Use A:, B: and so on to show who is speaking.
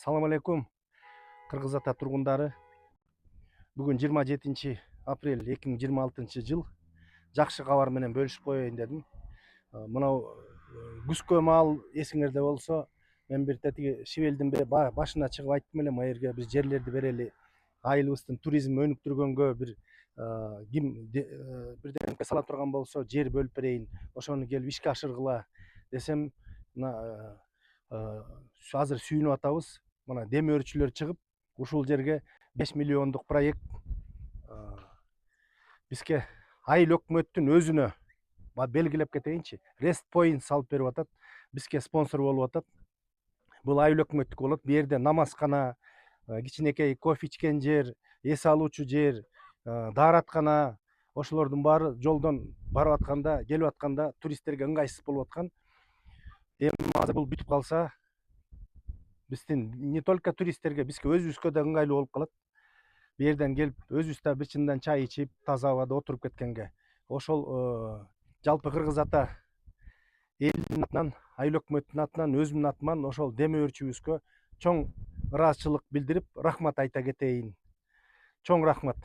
A: Салам алейкум, Кыргыз ата тургундары. Бүгүн 27 апрель 2026 жыл. Жакшы кабар менен бөлүшүп коеюн дедим. Мынау күзгө маал эсиңерде болсо, мен бир тетиги Шибелдин башына чыгып айттым элем, аерге биз жерлерди берели. Айылыбыздын туризм өнүктүргөнгө бирдемке сала турган болсо, жер бөлүп берейин. Ошону келип ишке ашыргыла десем, мына азыр сүйүнүп атабыз. Мына дем өрчүлөр чыгып, ушул жерге 5 миллиондук проект бизге айыл өкмөттүн өзүнө белгилеп кетейинчи. Rest Point салып берип атат. Бизге спонсор болуп атат. Бул айыл өкмөттүк болот. Бу жерде намазкана, кичинекей кофе ичкен жер, эс алуучу жер, даараткана, ошолордун баары жолдон барып атканда, келип атканда туристтерге ыңгайсыз болуп аткан. Эми азыр бул бүтүп калса, биздин не только туристтерге, бизге өзүбүзгө да ыңгайлуу болуп калат. Бу жерден келип өзүбүз да бир чындан чай ичип, таза абада отуруп кеткенге. Ошол жалпы Кыргыз ата элдин атынан, айыл өкмөттүн атынан, өзүмдүн атыман ошол дем өрчүбүзгө чоң ыраазычылык билдирип, рахмат айта кетейин. Чоң рахмат.